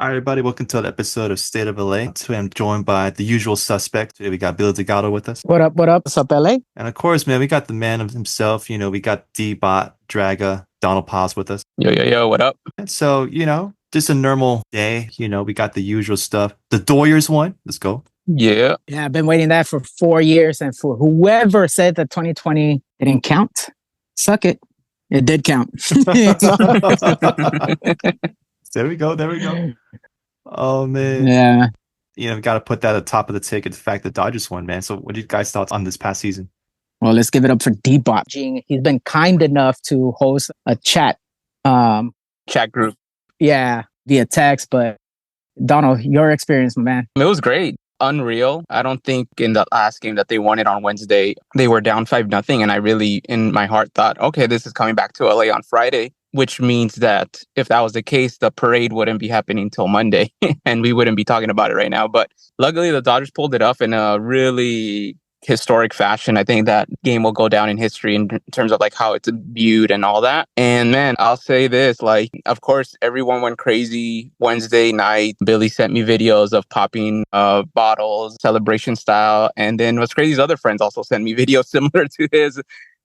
All right, everybody, welcome to another episode of State of LA. Today I'm joined by the usual suspect. Today we got Billy Delgado with us. What up? What up? What's up, LA? And of course, man, we got the man of himself. We got D-Bot, Draga, Donald Paz with us. Yo, yo, yo, what up? And so, just a normal day. We got the usual stuff. The Doyers won. Let's go. Yeah. Yeah, I've been waiting that for 4 years. And for whoever said that 2020 didn't count, suck it. It did count. There we go. There we go. Oh, man. Yeah. We got to put that at the top of the ticket, the fact that Dodgers won, man. So what do you guys thoughts on this past season? Well, let's give it up for D-Bot. He's been kind enough to host a chat. Chat group. Yeah, via text. But Donald, your experience, my man. It was great. Unreal. I don't think in the last game that they won it on Wednesday, they were down 5-0. And I really, in my heart, thought, okay, this is coming back to LA on Friday, which means that if that was the case, the parade wouldn't be happening till Monday and we wouldn't be talking about it right now. But luckily, the Dodgers pulled it off in a really historic fashion. I think that game will go down in history in terms of like how it's viewed and all that. And man, I'll say this, like, of course, everyone went crazy Wednesday night. Billy sent me videos of popping bottles, celebration style. And then what's crazy is other friends also sent me videos similar to his.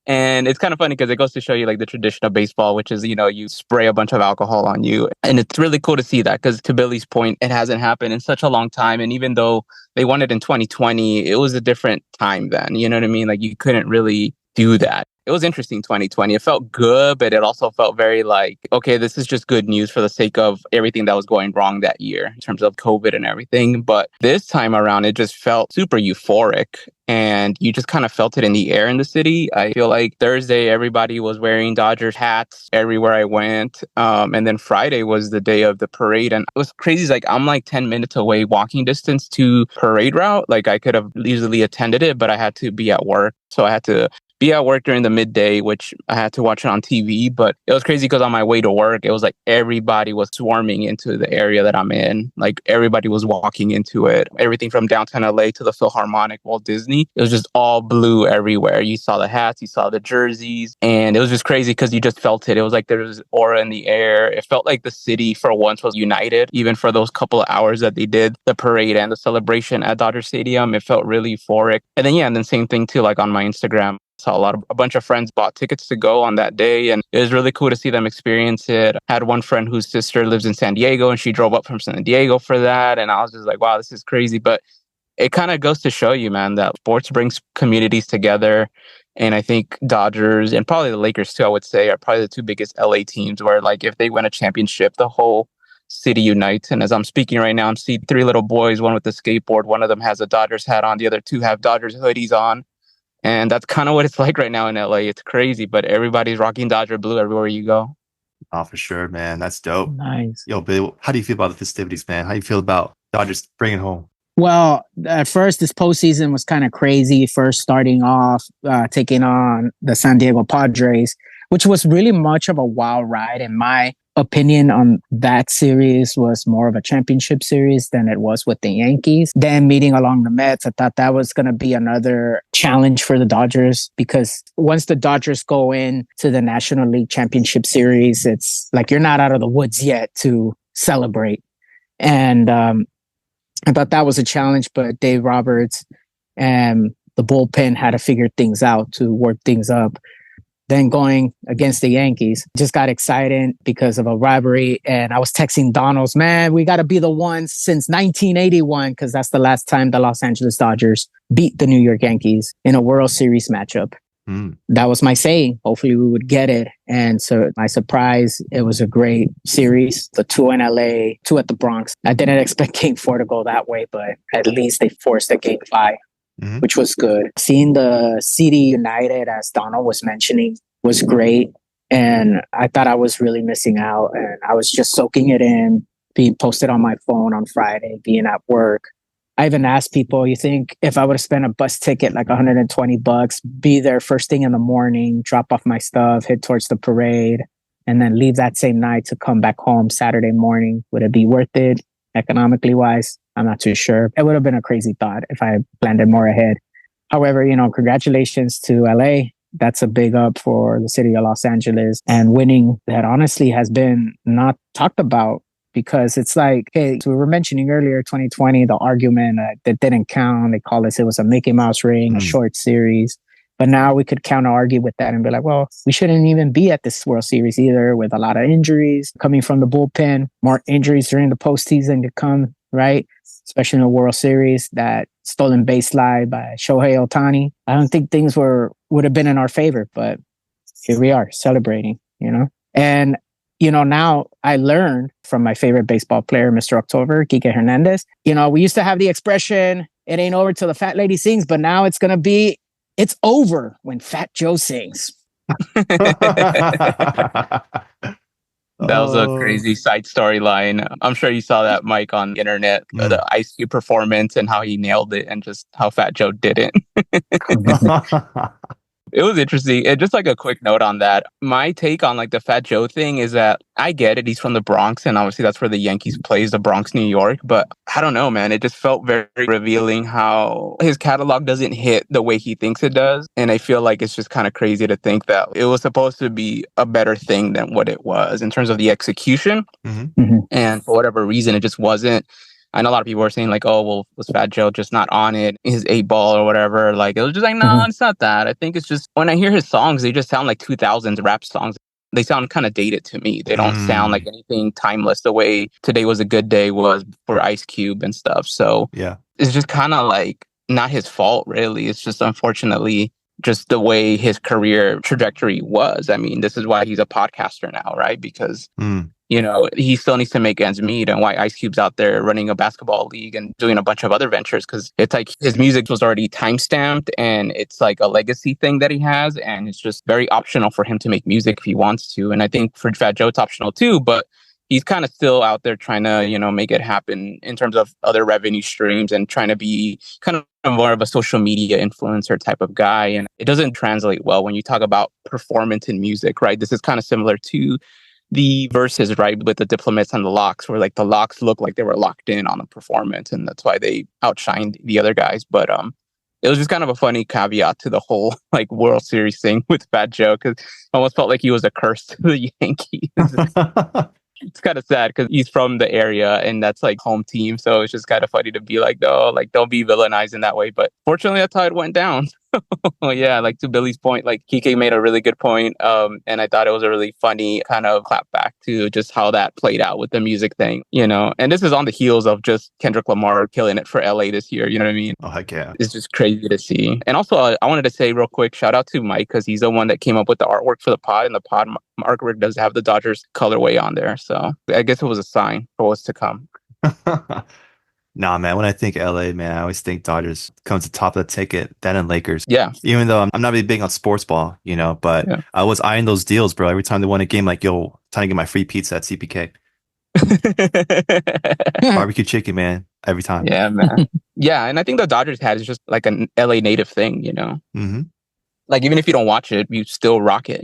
And it's kind of funny because it goes to show you like the tradition of baseball, which is, you spray a bunch of alcohol on you. And it's really cool to see that because to Billy's point, it hasn't happened in such a long time. And even though they won it in 2020, it was a different time then. You know what I mean? Like you couldn't really do that. It was interesting 2020. It felt good, but it also felt very like, okay, this is just good news for the sake of everything that was going wrong that year in terms of COVID and everything. But this time around, it just felt super euphoric. And you just kind of felt it in the air in the city. I feel like Thursday, everybody was wearing Dodgers hats everywhere I went. And then Friday was the day of the parade. And it was crazy. It's like, I'm like 10 minutes away walking distance to parade route. Like I could have easily attended it, but I had to be at work. So I had to be at work during the midday, which I had to watch it on TV. But it was crazy because on my way to work, it was like everybody was swarming into the area that I'm in. Like everybody was walking into it. Everything from downtown LA to the Philharmonic, Walt Disney. It was just all blue everywhere. You saw the hats, you saw the jerseys, and it was just crazy because you just felt it. It was like there was aura in the air. It felt like the city for once was united, even for those couple of hours that they did the parade and the celebration at Dodger Stadium. It felt really euphoric. And then same thing too, like on my Instagram. Saw a bunch of friends bought tickets to go on that day, and it was really cool to see them experience it. I had one friend whose sister lives in San Diego, and she drove up from San Diego for that, and I was just like, wow, this is crazy. But it kind of goes to show you, man, that sports brings communities together. And I think Dodgers and probably the Lakers too, I would say, are probably the two biggest LA teams where like if they win a championship, the whole city unites. And as I'm speaking right now, I'm seeing three little boys, one with a skateboard, one of them has a Dodgers hat on, the other two have Dodgers hoodies on. And that's kind of what it's like right now in LA. It's crazy, but everybody's rocking Dodger blue everywhere you go. Oh, for sure, man. That's dope. Nice. Yo, Bill, how do you feel about the festivities, man? How do you feel about Dodgers bringing home? Well, at first, this postseason was kind of crazy. First, starting off, taking on the San Diego Padres, which was really much of a wild ride. In my opinion on that series was more of a championship series than it was with the Yankees. Then meeting along the Mets, I thought that was going to be another challenge for the Dodgers because once the Dodgers go in to the National League Championship Series, it's like you're not out of the woods yet to celebrate. And I thought that was a challenge, but Dave Roberts and the bullpen had to figure things out to work things up. Then going against the Yankees, just got excited because of a rivalry. And I was texting Donald's, man, we got to be the ones since 1981, because that's the last time the Los Angeles Dodgers beat the New York Yankees in a World Series matchup. That was my saying. Hopefully we would get it. And so my surprise, it was a great series. The two in LA, two at the Bronx. I didn't expect game 4 to go that way, but at least they forced a game 5. Which was good. Seeing the city united, as Donald was mentioning, was great. And I thought I was really missing out. And I was just soaking it in, being posted on my phone on Friday, being at work. I even asked people, you think if I would have spent a bus ticket like $120, be there first thing in the morning, drop off my stuff, head towards the parade, and then leave that same night to come back home Saturday morning, would it be worth it economically wise? I'm not too sure. It would have been a crazy thought if I had planned it more ahead. However, congratulations to LA. That's a big up for the city of Los Angeles, and winning that honestly has been not talked about because it's like, hey, so we were mentioning earlier 2020, the argument that didn't count. They called us, it was a Mickey Mouse ring, a short series. But now we could counter argue with that and be like, well, we shouldn't even be at this World Series either, with a lot of injuries coming from the bullpen, more injuries during the postseason to come, right? Especially in the World Series, that stolen base slide by Shohei Ohtani. I don't think things would have been in our favor, but here we are celebrating, And, now I learned from my favorite baseball player, Mr. October, Kike Hernandez. We used to have the expression, it ain't over till the fat lady sings, but now it's going to be, it's over when Fat Joe sings. That was a crazy side storyline. I'm sure you saw that, Mike, on the internet, the Ice Cube performance and how he nailed it and just how Fat Joe didn't. It was interesting. And just like a quick note on that, my take on like the Fat Joe thing is that I get it. He's from the Bronx, and obviously that's where the Yankees plays, the Bronx, New York. But I don't know, man. It just felt very revealing how his catalog doesn't hit the way he thinks it does. And I feel like it's just kind of crazy to think that it was supposed to be a better thing than what it was in terms of the execution. And for whatever reason, it just wasn't. I know a lot of people were saying like, oh, well, was Fat Joe just not on it, his 8-ball or whatever? Like, it was just like, no, it's not that. I think it's just, when I hear his songs, they just sound like 2000s rap songs. They sound kind of dated to me. They don't sound like anything timeless the way Today Was a Good Day was for Ice Cube and stuff. So yeah, it's just kind of like not his fault, really. It's just unfortunately just the way his career trajectory was. I mean, this is why he's a podcaster now, right? Because he still needs to make ends meet, and why Ice Cube's out there running a basketball league and doing a bunch of other ventures, because it's like his music was already time-stamped and it's like a legacy thing that he has, and it's just very optional for him to make music if he wants to. And I think for Fat Joe, it's optional too, but he's kind of still out there trying to, make it happen in terms of other revenue streams and trying to be kind of more of a social media influencer type of guy. And it doesn't translate well when you talk about performance in music, right? This is kind of similar to the verses, right, with the Diplomats and the Locks, where like the Locks look like they were locked in on the performance, and that's why they outshined the other guys. But it was just kind of a funny caveat to the whole like World Series thing with Fat Joe, because I almost felt like he was a curse to the Yankees. It's kind of sad because he's from the area and that's like home team. So it's just kind of funny to be like, no, like don't be villainized in that way. But fortunately, that's how it went down. Yeah, like to Billy's point, like Kike made a really good point. And I thought it was a really funny kind of clap back to just how that played out with the music thing, And this is on the heels of just Kendrick Lamar killing it for LA this year. You know what I mean? Oh, heck yeah. It's just crazy to see. And also, I wanted to say real quick, shout out to Mike, because he's the one that came up with the artwork for the pod, and the pod artwork does have the Dodgers colorway on there. So I guess it was a sign for what's to come. Nah, man, when I think LA, man, I always think Dodgers comes to the top of the ticket, then and Lakers. Yeah. Even though I'm not really big on sports ball, but I was eyeing those deals, bro. Every time they won a game, like, yo, trying to get my free pizza at CPK. Barbecue chicken, man, every time. Yeah, man. Yeah, and I think the Dodgers hat is just like an LA native thing, Like, even if you don't watch it, you still rock it,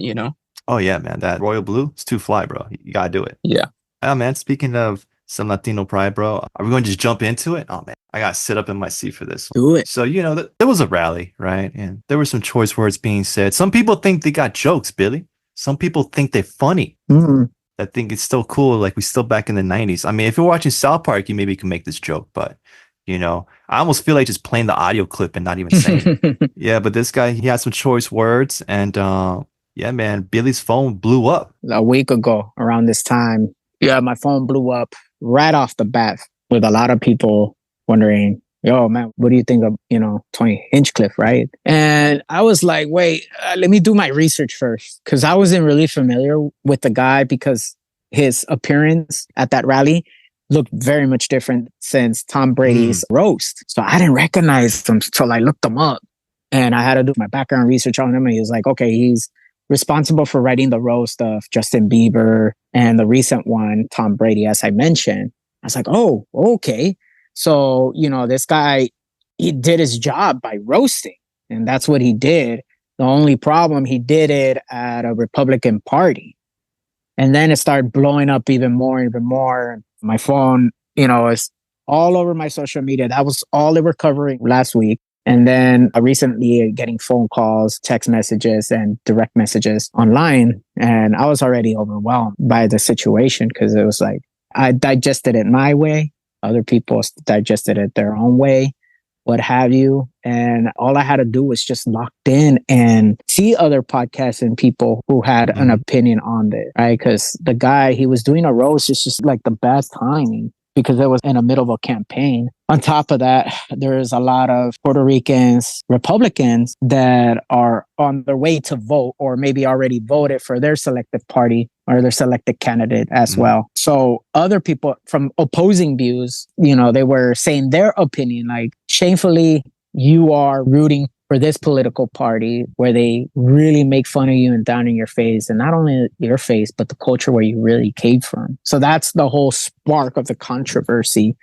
Oh, yeah, man. That royal blue, it's too fly, bro. You gotta do it. Yeah. Oh, man, speaking of some Latino pride, bro, are we going to just jump into it? Oh, man, I gotta sit up in my seat for this. Do it. So, there was a rally, right? And there were some choice words being said. Some people think they got jokes, Billy. Some people think they're funny. I think it's still cool, like we still back in the 90s. I mean, if you're watching South Park, you maybe can make this joke, but I almost feel like just playing the audio clip and not even saying it. Yeah, but this guy, he had some choice words, and yeah, man, Billy's phone blew up. A week ago around this time, yeah, my phone blew up right off the bat, with a lot of people wondering, yo, man, what do you think of, Tony Hinchcliffe, right? And I was like, wait, let me do my research first. Because I wasn't really familiar with the guy, because his appearance at that rally looked very much different since Tom Brady's roast. So I didn't recognize him until I looked him up. And I had to do my background research on him. And he was like, okay, he's responsible for writing the roast of Justin Bieber and the recent one, Tom Brady, as I mentioned. I was like, oh, okay. So, this guy, he did his job by roasting, and that's what he did. The only problem, he did it at a Republican party. And then it started blowing up even more. My phone, is all over my social media. That was all they were covering last week. And then recently getting phone calls, text messages, and direct messages online. And I was already overwhelmed by the situation, because it was like, I digested it my way. Other people digested it their own way, what have you. And all I had to do was just locked in and see other podcasts and people who had an opinion on it, right? Because the guy, he was doing a roast. It's just like the best timing because it was in the middle of a campaign. On top of that, there's a lot of Puerto Ricans, Republicans that are on their way to vote or maybe already voted for their selected party or their selected candidate as well. So other people from opposing views, you know, they were saying their opinion, like shamefully, you are rooting for this political party where they really make fun of you and down in your face, and not only your face, but the culture where you really came from. So that's the whole spark of the controversy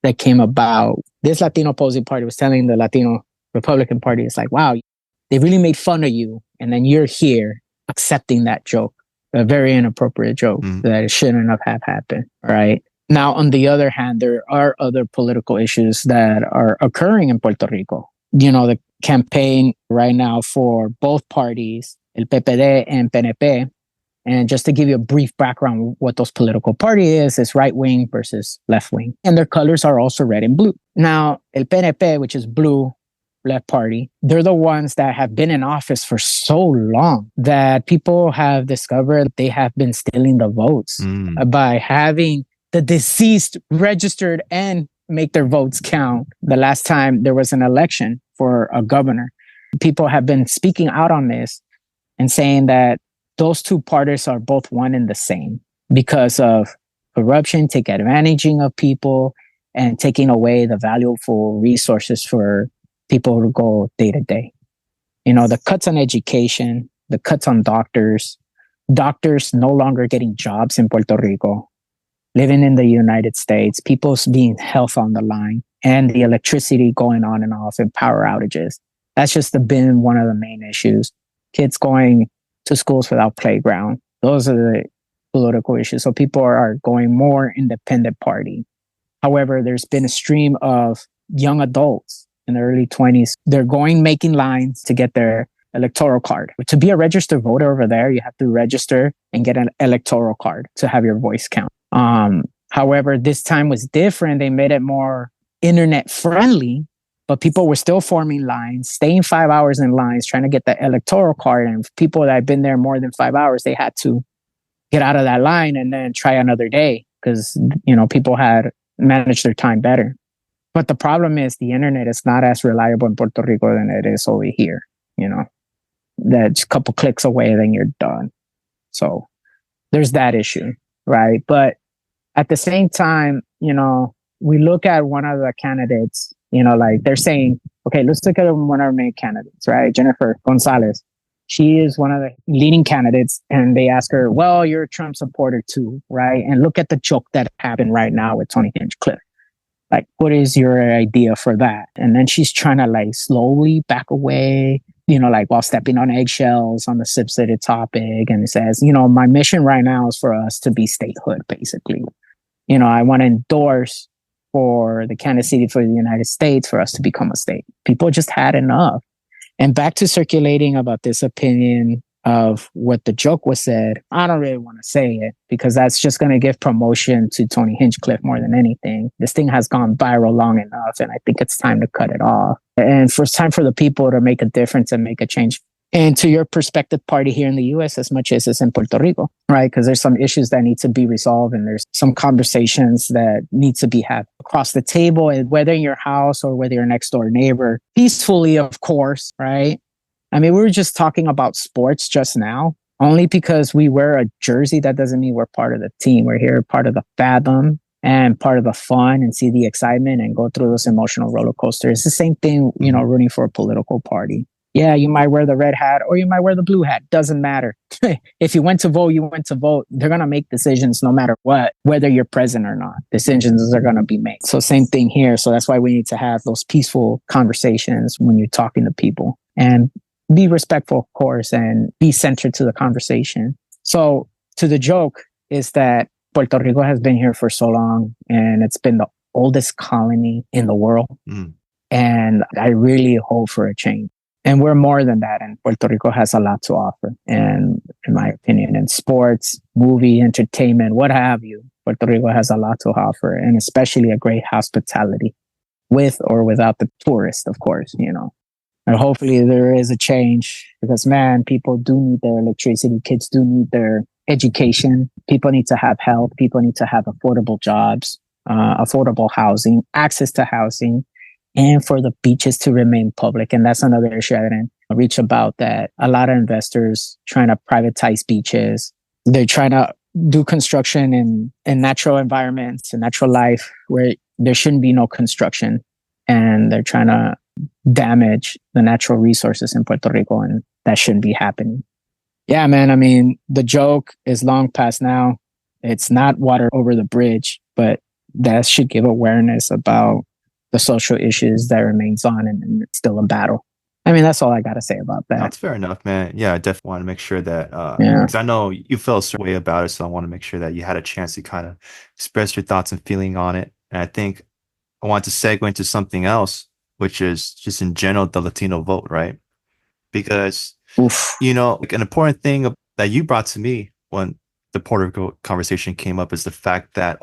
that came about. This Latino opposing party was telling the Latino Republican Party, it's like, wow, they really made fun of you. And then you're here accepting that joke, a very inappropriate joke that it shouldn't have happened. Right. Now, on the other hand, there are other political issues that are occurring in Puerto Rico. You know, the campaign right now for both parties, El PPD and PNP. And just to give you a brief background, what those political parties is right wing versus left wing. And their colors are also red and blue. Now, El PNP, which is blue, left party, they're the ones that have been in office for so long that people have discovered they have been stealing the votes by having the deceased registered and make their votes count. The last time there was an election for a governor, people have been speaking out on this and saying that those two parties are both one and the same because of corruption, take advantaging of people and taking away the valuable resources for people who go day to day. You know, the cuts on education, the cuts on doctors no longer getting jobs in Puerto Rico, living in the United States, people's being health on the line, and the electricity going on and off and power outages. That's just been one of the main issues. Kids going to schools without playground. Those are the political issues. So people are going more independent party. However, there's been a stream of young adults in the early 20s. They're going making lines to get their electoral card. To be a registered voter over there, you have to register and get an electoral card to have your voice count. However, this time was different. They made it more internet friendly, but people were still forming lines, staying 5 hours in lines, trying to get the electoral card. And people that had been there more than 5 hours, they had to get out of that line and then try another day because, you know, people had managed their time better. But the problem is the internet is not as reliable in Puerto Rico than it is over here. You know, that's a couple clicks away, then you're done. So there's that issue, right? But at the same time, you know, we look at one of the candidates, you know, like they're saying, okay, let's look at one of our main candidates, right? Jennifer Gonzalez. She is one of the leading candidates. And they ask her, well, you're a Trump supporter too, right? And look at the joke that happened right now with Tony Hinchcliffe. Like, what is your idea for that? And then she's trying to like slowly back away, you know, like while stepping on eggshells on the sensitive topic. And it says, you know, my mission right now is for us to be statehood, basically. You know, I want to endorse for the candidacy for the United States for us to become a state. People just had enough. And back to circulating about this opinion of what the joke was said, I don't really want to say it because that's just going to give promotion to Tony Hinchcliffe more than anything. This thing has gone viral long enough, and I think it's time to cut it off. And it's time for the people to make a difference and make a change. And to your perspective party here in the U.S. as much as it's in Puerto Rico, right? Because there's some issues that need to be resolved and there's some conversations that need to be had across the table, and whether in your house or whether your next door neighbor, peacefully, of course, right? I mean, we were just talking about sports just now. Only because we wear a jersey, that doesn't mean we're part of the team. We're here part of the fathom and part of the fun and see the excitement and go through those emotional roller coasters. It's the same thing, you know, rooting for a political party. Yeah, you might wear the red hat or you might wear the blue hat. Doesn't matter. If you went to vote, you went to vote. They're going to make decisions no matter what, whether you're present or not. Decisions are going to be made. So same thing here. So that's why we need to have those peaceful conversations when you're talking to people and be respectful, of course, and be centered to the conversation. So to the joke is that Puerto Rico has been here for so long and it's been the oldest colony in the world. And I really hope for a change. And we're more than that. And Puerto Rico has a lot to offer. And in my opinion, in sports, movie, entertainment, what have you. Puerto Rico has a lot to offer, and especially a great hospitality, with or without the tourist, of course, you know. And hopefully there is a change because, man, people do need their electricity. Kids do need their education. People need to have health. People need to have affordable jobs, affordable housing, access to housing, and for the beaches to remain public. And that's another issue I didn't reach about, that a lot of investors trying to privatize beaches. They're trying to do construction in natural environments and natural life where there shouldn't be no construction. And they're trying to damage the natural resources in Puerto Rico, and that shouldn't be happening. Yeah, man. I mean, the joke is long past now. It's not water over the bridge, but that should give awareness about the social issues that remains on, and it's still a battle. I mean, that's all I got to say about that. That's fair enough, man. Yeah, I definitely want to make sure that, because I know you felt a certain way about it, so I want to make sure that you had a chance to kind of express your thoughts and feeling on it. And I think I want to segue into something else, which is just in general, the Latino vote, right? Because, you know, like an important thing that you brought to me when the Puerto Rico conversation came up is the fact that,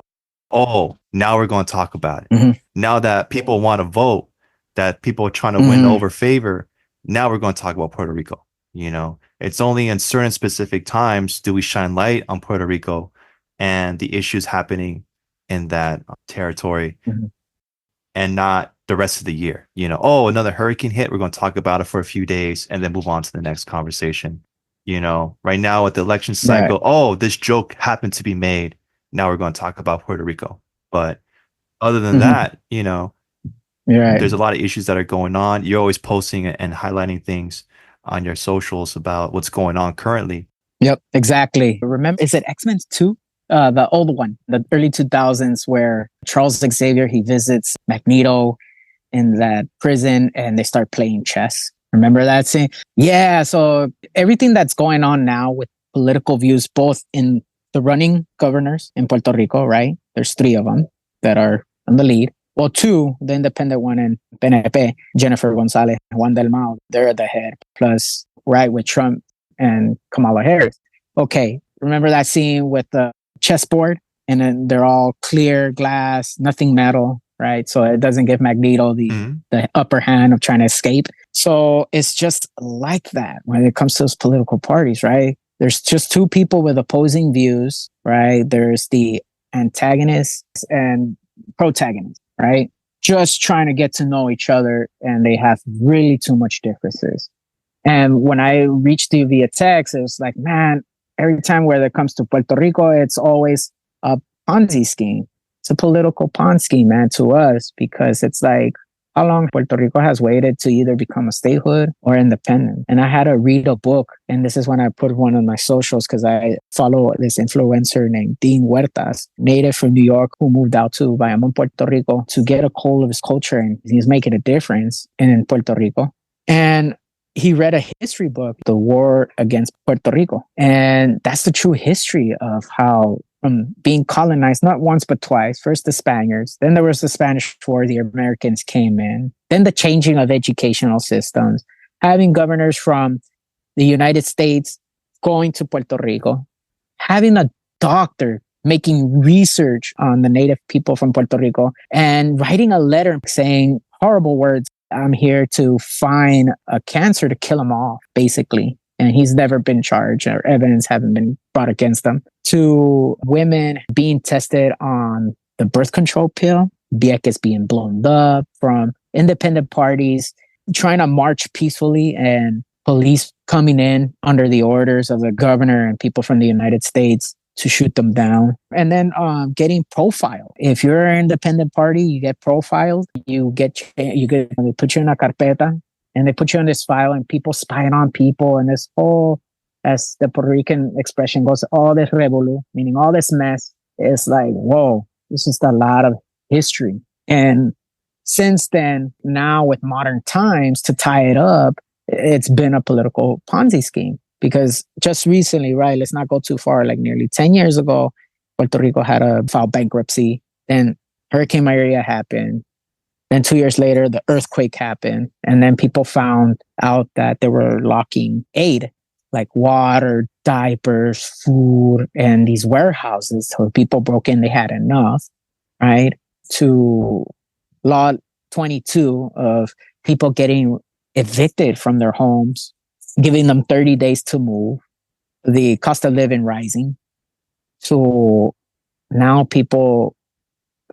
oh, now we're going to talk about it. Mm-hmm. Now that people want to vote, that people are trying to win over favor, now we're going to talk about Puerto Rico. You know, it's only in certain specific times do we shine light on Puerto Rico and the issues happening in that territory, and not the rest of the year. You know, oh, another hurricane hit, we're going to talk about it for a few days and then move on to the next conversation. You know, right now at the election cycle, oh, this joke happened to be made. Now we're going to talk about Puerto Rico. But other than that, you know, there's a lot of issues that are going on. You're always posting and highlighting things on your socials about what's going on currently. Yep, exactly. Remember, is it X-Men 2? The old one, the early 2000s, where Charles Xavier, he visits Magneto in that prison and they start playing chess. Remember that scene? Yeah. So everything that's going on now with political views, both in the running governors in Puerto Rico, right? There's 3 of them that are on the lead. Well, 2, the independent one in PNP, Jennifer Gonzalez, Juan Del Mao, they're at the head. Plus, right, with Trump and Kamala Harris. Okay. Remember that scene with the chessboard, and then they're all clear glass, nothing metal, right? So it doesn't give Magneto the upper hand of trying to escape. So it's just like that when it comes to those political parties, right? There's just 2 people with opposing views, right? There's the antagonist and protagonist, right? Just trying to get to know each other, and they have really too much differences. And when I reached you via text, it was like, man, every time where it comes to Puerto Rico, it's always a Ponzi scheme. It's a political Ponzi scheme, man, to us, because it's like, how long Puerto Rico has waited to either become a statehood or independent. And I had to read a book, and this is when I put one on my socials, because I follow this influencer named Dean Huertas, native from New York, who moved out to Bayamón, Puerto Rico, to get a hold of his culture, and he's making a difference in Puerto Rico. And he read a history book, The War Against Puerto Rico. And that's the true history of how, from being colonized, not once, but twice, first the Spaniards, then there was the Spanish War, the Americans came in, then the changing of educational systems, having governors from the United States going to Puerto Rico, having a doctor making research on the native people from Puerto Rico, and writing a letter saying horrible words. I'm here to find a cancer to kill him off, basically. And he's never been charged, or evidence haven't been brought against him. To women being tested on the birth control pill, Vieques being blown up, from independent parties trying to march peacefully and police coming in under the orders of the governor and people from the United States to shoot them down. And then getting profiled. If you're an independent party, you get profiled. They put you in a carpeta, and they put you on this file, and people spying on people, and this whole, as the Puerto Rican expression goes, all this revolú, meaning all this mess. It's like, whoa, this is a lot of history. And since then, now with modern times, to tie it up, it's been a political Ponzi scheme. Because just recently, right, let's not go too far, like nearly 10 years ago, Puerto Rico had to file bankruptcy. Then Hurricane Maria happened. Then 2 years later, the earthquake happened. And then people found out that they were locking aid, like water, diapers, food, and these warehouses. So people broke in, they had enough, right? To law 22 of people getting evicted from their homes, giving them 30 days to move, the cost of living rising. So now people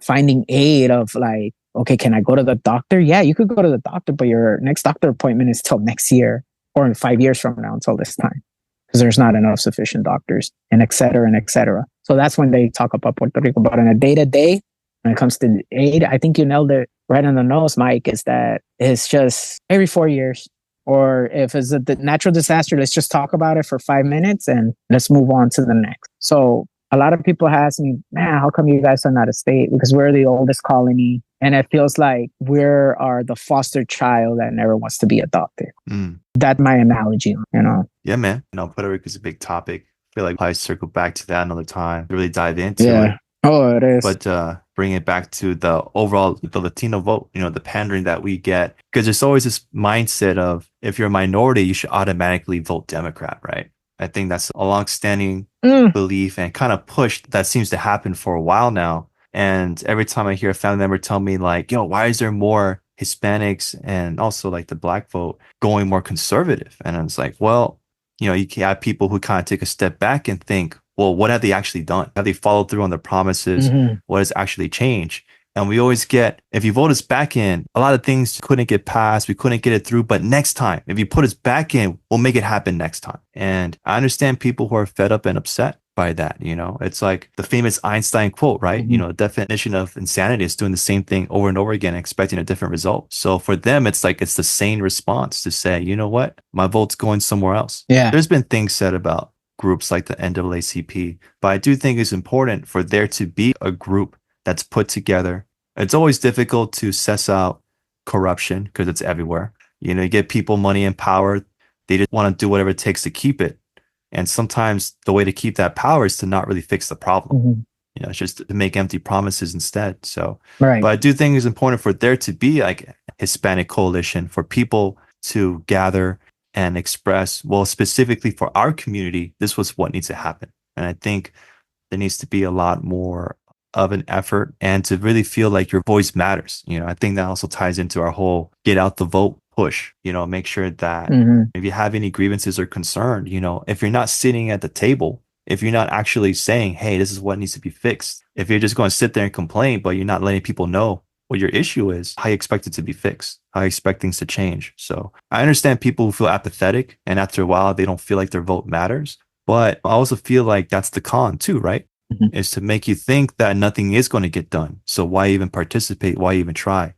finding aid of like, okay, can I go to the doctor? Yeah, you could go to the doctor, but your next doctor appointment is till next year or in 5 years from now until this time because there's not enough sufficient doctors and et cetera and et cetera. So that's when they talk about Puerto Rico. But on a day-to-day, when it comes to aid, I think you nailed it right on the nose, Mike, is that it's just every 4 years. Or if it's a natural disaster, let's just talk about it for 5 minutes and let's move on to the next. So a lot of people ask me, man, how come you guys are not a state? Because we're the oldest colony. And it feels like we are the foster child that never wants to be adopted. That's my analogy, you know? Yeah, man. Puerto Rico is a big topic. I feel like I'll probably circle back to that another time to really dive into it. Oh, it is. But bring it back to the Latino vote, the pandering that we get. Because there's always this mindset of if you're a minority, you should automatically vote Democrat, right? I think that's a longstanding belief and kind of push that seems to happen for a while now. And every time I hear a family member tell me like, yo, why is there more Hispanics and also like the black vote going more conservative? And I was like, well, you can have people who kind of take a step back and think, well, what have they actually done? Have they followed through on their promises? What has actually changed? And we always get, if you vote us back in, a lot of things couldn't get passed. We couldn't get it through. But next time, if you put us back in, we'll make it happen next time. And I understand people who are fed up and upset by that. It's like the famous Einstein quote, right? The definition of insanity is doing the same thing over and over again, expecting a different result. So for them, it's like it's the sane response to say, you know what? My vote's going somewhere else. Yeah. There's been things said about groups like the NAACP, but I do think it's important for there to be a group that's put together. It's always difficult to suss out corruption because it's everywhere. You get people money and power. They just want to do whatever it takes to keep it. And sometimes the way to keep that power is to not really fix the problem. It's just to make empty promises instead. So, right. But I do think it's important for there to be like a Hispanic coalition for people to gather and express, well, specifically for our community, this was what needs to happen. And I think there needs to be a lot more of an effort and to really feel like your voice matters. I think that also ties into our whole get out the vote push, make sure that if you have any grievances or concern, if you're not sitting at the table, if you're not actually saying, hey, this is what needs to be fixed, if you're just going to sit there and complain, but you're not letting people know what your issue is, how you expect it to be fixed, how you expect things to change. So I understand people who feel apathetic and after a while, they don't feel like their vote matters. But I also feel like that's the con too, right? Is to make you think that nothing is going to get done. So why even participate? Why even try?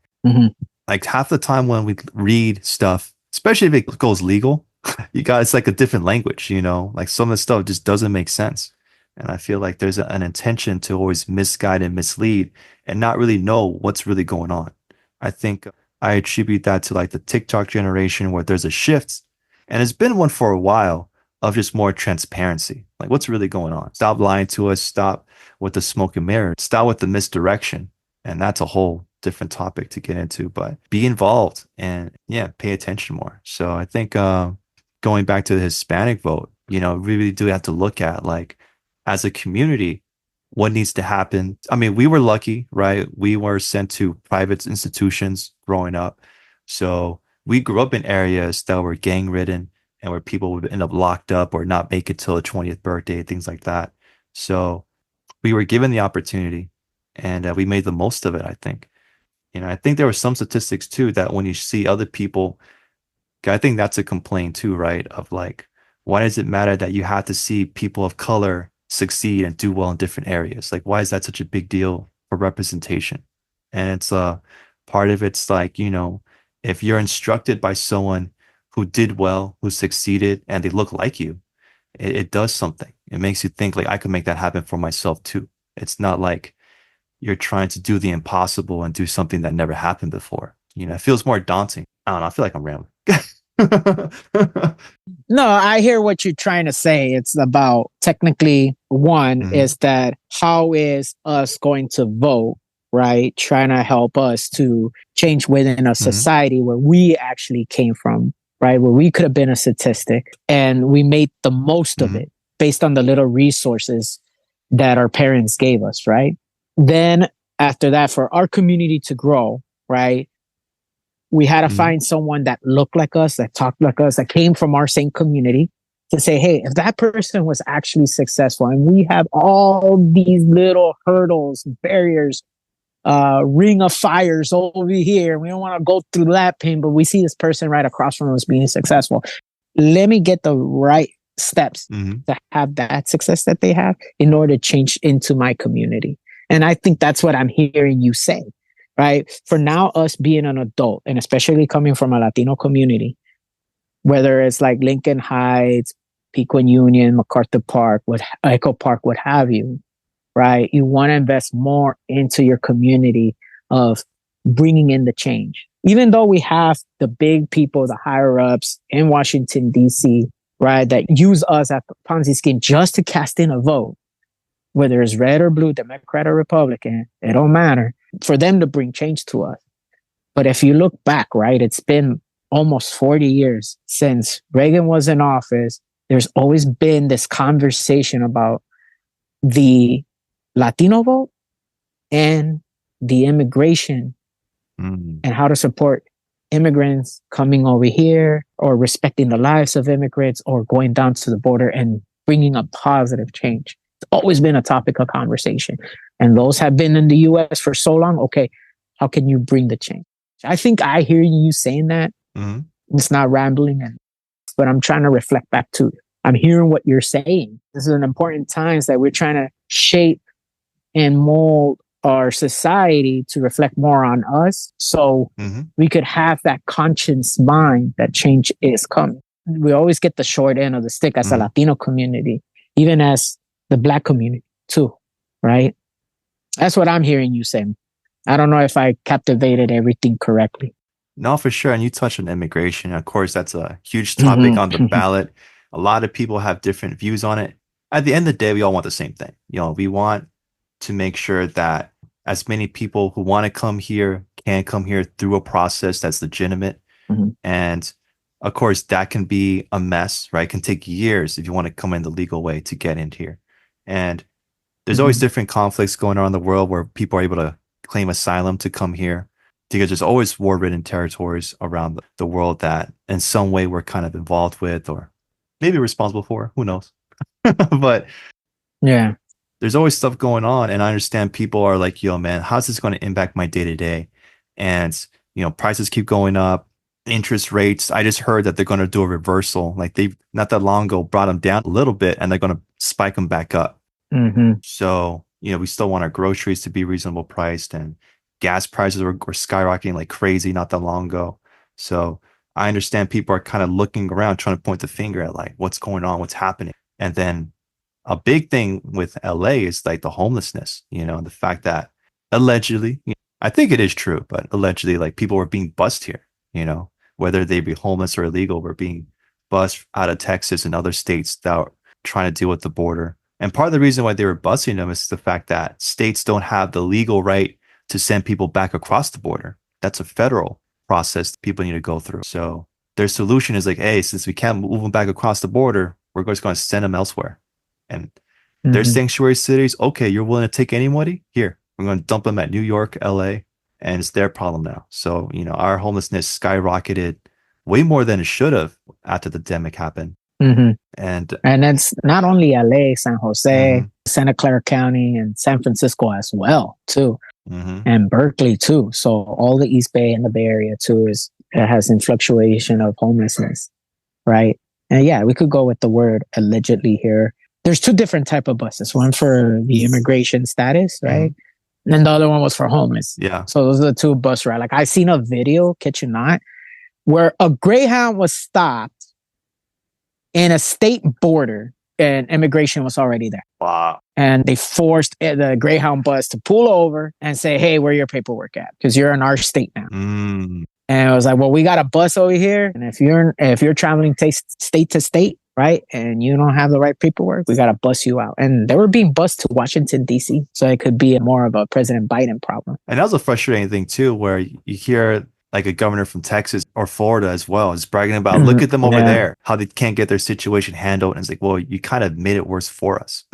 Like half the time when we read stuff, especially if it goes legal, it's like a different language, like some of the stuff just doesn't make sense. And I feel like there's an intention to always misguide and mislead and not really know what's really going on. I think I attribute that to like the TikTok generation where there's a shift, and it's been one for a while, of just more transparency. Like what's really going on? Stop lying to us. Stop with the smoke and mirror. Stop with the misdirection. And that's a whole different topic to get into, but be involved and pay attention more. So I think going back to the Hispanic vote, we really do have to look at like as a community, what needs to happen. I mean, we were lucky, right? We were sent to private institutions growing up. So we grew up in areas that were gang ridden and where people would end up locked up or not make it till the 20th birthday, things like that. So we were given the opportunity and we made the most of it, I think. I think there were some statistics too that when you see other people, I think that's a complaint too, right? Of like, why does it matter that you have to see people of color succeed and do well in different areas? Like, why is that such a big deal for representation? And it's part of it's like, if you're instructed by someone who did well, who succeeded, and they look like you, it does something. It makes you think like I could make that happen for myself too. It's not like you're trying to do the impossible and do something that never happened before. It feels more daunting. I don't know. I feel like I'm rambling. No, I hear what you're trying to say. It's about technically one is that how is us going to vote, right? Trying to help us to change within a society where we actually came from, right? Where we could have been a statistic and we made the most of it. based on the little resources that our parents gave us, right? Then after that, for our community to grow, right, we had to find someone that looked like us, that talked like us, that came from our same community to say, hey, if that person was actually successful and we have all these little hurdles, barriers, ring of fires over here, we don't want to go through that pain, but we see this person right across from us being successful. Let me get the right steps to have that success that they have in order to change into my community. And I think that's what I'm hearing you say, right? For now, us being an adult, and especially coming from a Latino community, whether it's like Lincoln Heights, Pequot Union, MacArthur Park, Echo Park, what have you, right? You want to invest more into your community of bringing in the change. Even though we have the big people, the higher ups in Washington, D.C., right, that use us as a Ponzi scheme just to cast in a vote, whether it's red or blue, Democrat or Republican, it don't matter, for them to bring change to us. But if you look back, right, it's been almost 40 years since Reagan was in office. There's always been this conversation about the Latino vote and the immigration and how to support immigrants coming over here or respecting the lives of immigrants or going down to the border and bringing a positive change. It's always been a topic of conversation. And those have been in the U.S. for so long. Okay, how can you bring the change? I think I hear you saying that. It's not rambling, but I'm trying to reflect back to it. I'm hearing what you're saying. This is an important times that we're trying to shape and mold our society to reflect more on us, so we could have that conscious mind that change is coming. We always get the short end of the stick as a Latino community, even as the Black community too, right? That's what I'm hearing you say. I don't know if I captivated everything correctly. No, for sure. And you touched on immigration. Of course, that's a huge topic on the ballot. A lot of people have different views on it. At the end of the day, we all want the same thing. You know, we want to make sure that as many people who want to come here can come here through a process that's legitimate. And of course, that can be a mess, right? It can take years if you want to come in the legal way to get in here. And there's always different conflicts going on in the world where people are able to claim asylum to come here, because there's always war-ridden territories around the world that in some way we're kind of involved with or maybe responsible for, who knows? But yeah, there's always stuff going on. And I understand people are like, yo, man, how's this going to impact my day to day? And, you know, prices keep going up, interest rates. I just heard that they're going to do a reversal. Like they not that long ago brought them down a little bit and they're going to spike them back up. So, you know, we still want our groceries to be reasonable priced, and gas prices were skyrocketing like crazy not that long ago. So I understand people are kind of looking around, trying to point the finger at like, what's going on, what's happening. And then a big thing with LA is like the homelessness, you know, the fact that allegedly, you know, I think it is true, but allegedly like people were being bussed here, you know, whether they be homeless or illegal, were being bussed out of Texas and other states that are trying to deal with the border. And part of the reason why they were busing them is the fact that states don't have the legal right to send people back across the border. That's a federal process that people need to go through. So their solution is like, hey, since we can't move them back across the border, we're just going to send them elsewhere. And there's sanctuary cities. Okay, you're willing to take anybody? Here, we're going to dump them at New York, LA, and it's their problem now. So, you know, our homelessness skyrocketed way more than it should have after the pandemic happened. And that's not only LA, San Jose, Santa Clara County, and San Francisco as well, too. And Berkeley, too. So all the East Bay and the Bay Area, too, it has an fluctuation of homelessness, right? And yeah, we could go with the word allegedly here. There's two different type of buses. One for the immigration status, right? And the other one was for homeless. Yeah. So those are the two bus rides. Like I seen a video, kid you not, where a Greyhound was stopped in a state border and immigration was already there. Wow. And they forced the Greyhound bus to pull over and say, hey, where your paperwork at? Because you're in our state now. And I was like, well, we got a bus over here. And if you're traveling state to state, right, and you don't have the right paperwork, we got to bus you out. And they were being bused to Washington, D.C. So it could be more of a President Biden problem. And that was a frustrating thing, too, where you hear like a governor from Texas or Florida as well, is bragging about, look at them over there, how they can't get their situation handled. And it's like, well, you kind of made it worse for us.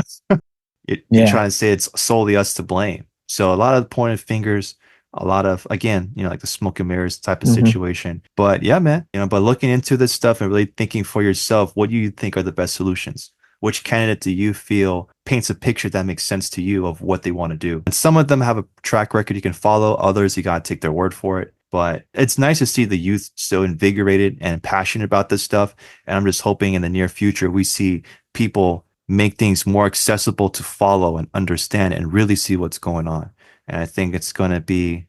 You're trying to say it's solely us to blame. So a lot of pointed fingers, a lot of, again, like the smoke and mirrors type of situation. But yeah, man, but looking into this stuff and really thinking for yourself, what do you think are the best solutions? Which candidate do you feel paints a picture that makes sense to you of what they want to do? And some of them have a track record you can follow. Others, you got to take their word for it. But it's nice to see the youth so invigorated and passionate about this stuff. And I'm just hoping in the near future, we see people make things more accessible to follow and understand and really see what's going on. And I think it's going to be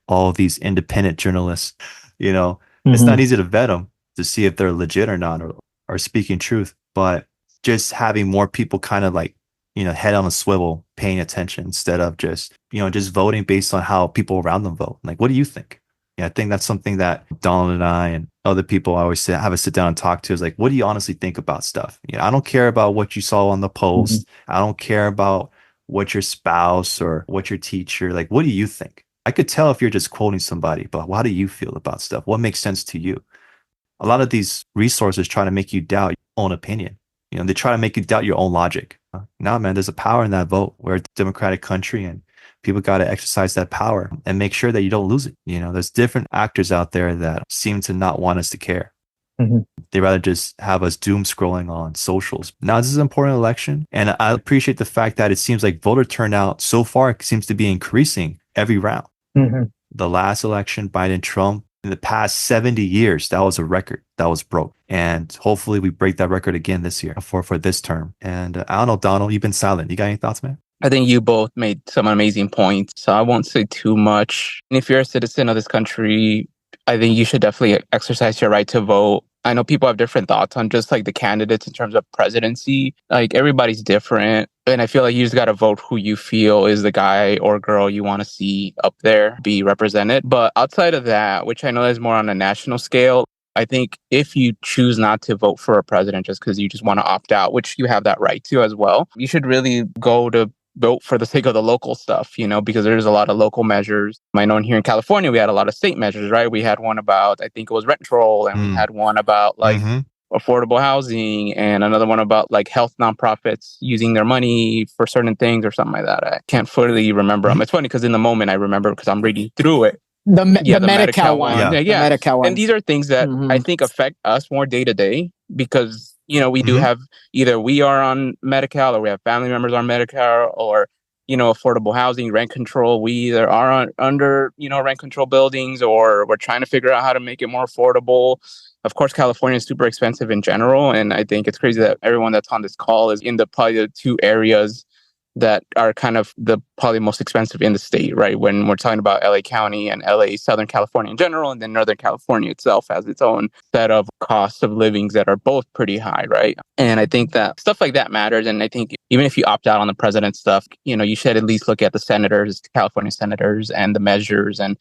all these independent journalists, it's not easy to vet them to see if they're legit or not, or speaking truth, but just having more people kind of like, head on a swivel, paying attention instead of just voting based on how people around them vote. Like, what do you think? Yeah, I think that's something that Donald and I and other people I always have a sit down and talk to is like, what do you honestly think about stuff? I don't care about what you saw on the post. I don't care about what your spouse or what your teacher, like, what do you think? I could tell if you're just quoting somebody, but how do you feel about stuff? What makes sense to you? A lot of these resources try to make you doubt your own opinion. They try to make you doubt your own logic. Nah, man, there's a power in that vote. We're a democratic country and people got to exercise that power and make sure that you don't lose it. There's different actors out there that seem to not want us to care. They rather just have us doom scrolling on socials. Now, this is an important election, and I appreciate the fact that it seems like voter turnout so far seems to be increasing every round. The last election, Biden, Trump, in the past 70 years, that was a record that was broke. And hopefully we break that record again this year for this term. And I don't know, Donald, you've been silent. You got any thoughts, man? I think you both made some amazing points, so I won't say too much. And if you're a citizen of this country, I think you should definitely exercise your right to vote. I know people have different thoughts on just like the candidates in terms of presidency. Like everybody's different. And I feel like you just got to vote who you feel is the guy or girl you want to see up there be represented. But outside of that, which I know is more on a national scale, I think if you choose not to vote for a president just because you just want to opt out, which you have that right to as well, you should really go to vote for the sake of the local stuff, because there's a lot of local measures. I know here in California, we had a lot of state measures, right? We had one about, I think it was rent control, and we had one about like affordable housing, and another one about like health nonprofits using their money for certain things or something like that. I can't fully remember. It's funny because in the moment I remember because I'm reading through it. The Medi-Cal one. Yeah. The Medi-Cal one. And these are things that I think affect us more day to day because, we do have either we are on Medi-Cal or we have family members on Medi-Cal or, affordable housing, rent control. We either are under, rent control buildings or we're trying to figure out how to make it more affordable. Of course, California is super expensive in general. And I think it's crazy that everyone that's on this call is in probably the two areas that are kind of the probably most expensive in the state, right? When we're talking about LA County and LA, Southern California in general, and then Northern California itself has its own set of costs of livings that are both pretty high, right? And I think that stuff like that matters. And I think even if you opt out on the president stuff, you should at least look at the senators, California senators, and the measures and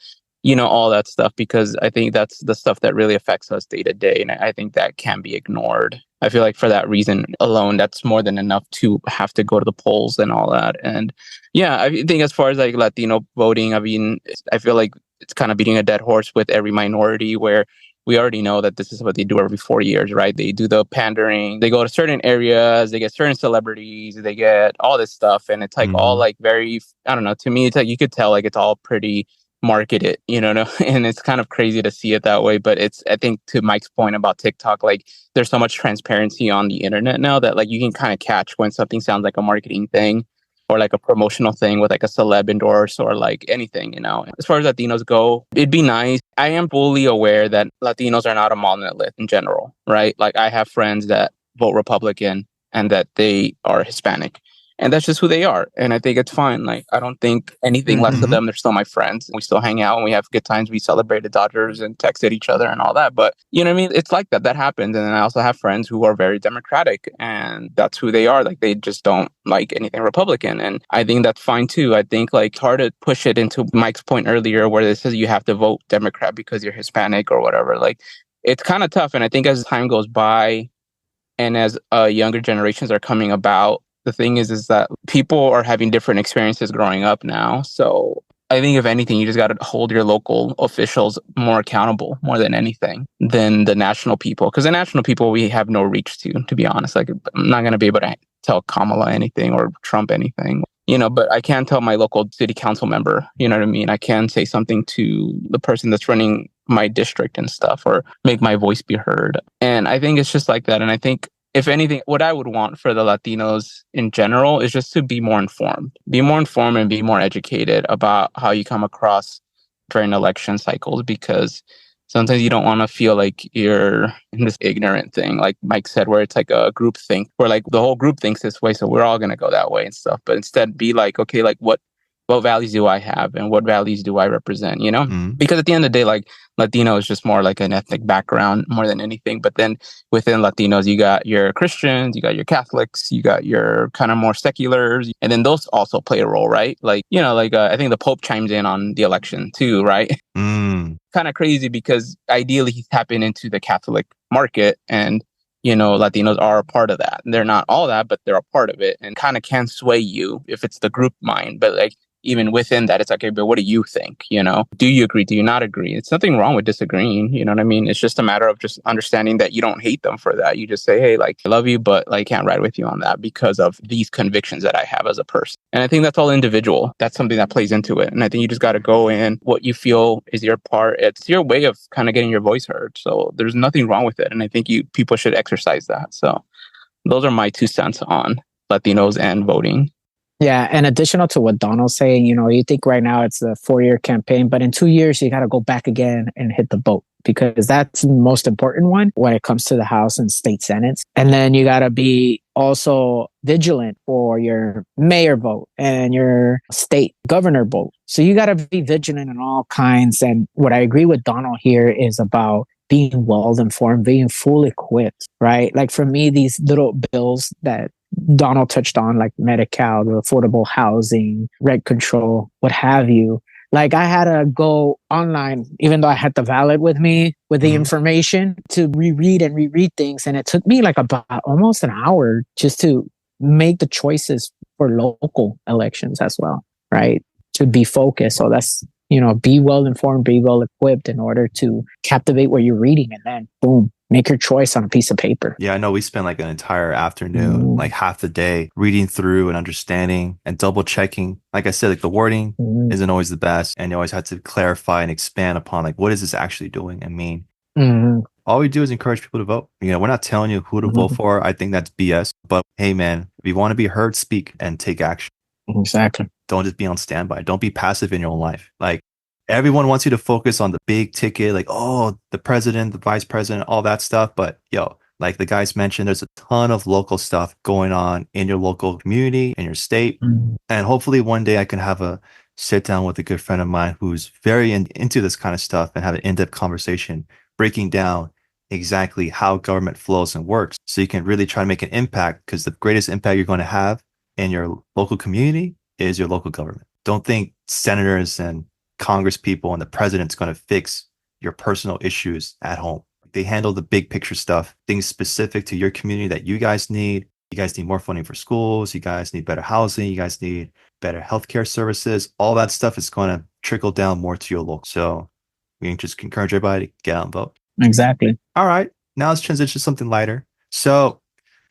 all that stuff, because I think that's the stuff that really affects us day to day. And I think that can be ignored. I feel like for that reason alone, that's more than enough to have to go to the polls and all that. And yeah, I think as far as like Latino voting, I feel like it's kind of beating a dead horse with every minority where we already know that this is what they do every 4 years, right? They do the pandering, they go to certain areas, they get certain celebrities, they get all this stuff. And it's like all like very, I don't know, to me, it's like you could tell like it's all pretty marketed, and it's kind of crazy to see it that way. But I think to Mike's point about TikTok, like there's so much transparency on the internet now that like you can kind of catch when something sounds like a marketing thing or like a promotional thing with like a celeb endorse or like anything, As far as Latinos go, it'd be nice. I am fully aware that Latinos are not a monolith in general, right? Like I have friends that vote Republican and that they are Hispanic. And that's just who they are. And I think it's fine. Like, I don't think anything less of them. They're still my friends. We still hang out and we have good times. We celebrated Dodgers and texted each other and all that. But you know what I mean? It's like that. That happens. And then I also have friends who are very Democratic and that's who they are. Like, they just don't like anything Republican. And I think that's fine too. I think like it's hard to push it into Mike's point earlier where it says you have to vote Democrat because you're Hispanic or whatever. Like, it's kind of tough. And I think as time goes by and as younger generations are coming about, the thing is that people are having different experiences growing up now. So I think if anything, you just got to hold your local officials more accountable more than anything than the national people. Because the national people, we have no reach to be honest. Like, I'm not going to be able to tell Kamala anything or Trump anything, but I can tell my local city council member, you know what I mean? I can say something to the person that's running my district and stuff, or make my voice be heard. And I think it's just like that. And I think, if anything, what I would want for the Latinos in general is just to be more informed and be more educated about how you come across during election cycles, because sometimes you don't want to feel like you're in this ignorant thing, like Mike said, where it's like a group think, where like the whole group thinks this way, so we're all going to go that way and stuff. But instead be like, okay, like what values do I have and what values do I represent, Because at the end of the day, like Latino is just more like an ethnic background more than anything. But then within Latinos, you got your Christians, you got your Catholics, you got your kind of more seculars. And then those also play a role, right? Like, I think the Pope chimes in on the election too, right? Kind of crazy because ideally he's tapping into the Catholic market, and Latinos are a part of that. They're not all that, but they're a part of it, and kind of can sway you if it's the group mind. But like, even within that, it's okay, but what do you think? Do you agree? Do you not agree? It's nothing wrong with disagreeing. You know what I mean? It's just a matter of just understanding that you don't hate them for that. You just say, hey, like, I love you, but like, can't ride with you on that because of these convictions that I have as a person. And I think that's all individual. That's something that plays into it. And I think you just got to go in what you feel is your part. It's your way of kind of getting your voice heard. So there's nothing wrong with it. And I think people should exercise that. So those are my 2 cents on Latinos and voting. Yeah, and additional to what Donald's saying, you think right now it's a 4-year campaign, but in 2 years, you got to go back again and hit the vote, because that's the most important one when it comes to the House and state Senates. And then you got to be also vigilant for your mayor vote and your state governor vote. So you got to be vigilant in all kinds. And what I agree with Donald here is about being well informed, being fully equipped, right? Like for me, these little bills that Donald touched on, like Medi-Cal, the affordable housing, rent control, what have you. Like I had to go online, even though I had the ballot with me with the information, to reread things. And it took me like about almost an hour just to make the choices for local elections as well, right? To be focused. So that's, be well informed, be well equipped in order to captivate what you're reading, and then boom, make your choice on a piece of paper. Yeah, I know we spent like an entire afternoon, like half the day reading through and understanding and double checking. Like I said, like the wording isn't always the best, and you always have to clarify and expand upon like, what is this actually doing and mean? All we do is encourage people to vote. We're not telling you who to vote for. I think that's BS. But hey, man, if you want to be heard, speak and take action. Exactly. Don't just be on standby. Don't be passive in your own life. Like everyone wants you to focus on the big ticket, like, oh, the president, the vice president, all that stuff. But like the guys mentioned, there's a ton of local stuff going on in your local community, in your state. And hopefully one day I can have a sit down with a good friend of mine who's very into this kind of stuff and have an in-depth conversation breaking down exactly how government flows and works, so you can really try to make an impact, because the greatest impact you're going to have in your local community is your local government. Don't think senators and Congress people and the president's going to fix your personal issues at home. They handle the big picture stuff, things specific to your community that you guys need. You guys need more funding for schools. You guys need better housing. You guys need better healthcare services. All that stuff is going to trickle down more to your local. So we can just encourage everybody to get out and vote. Exactly. All right. Now let's transition to something lighter. So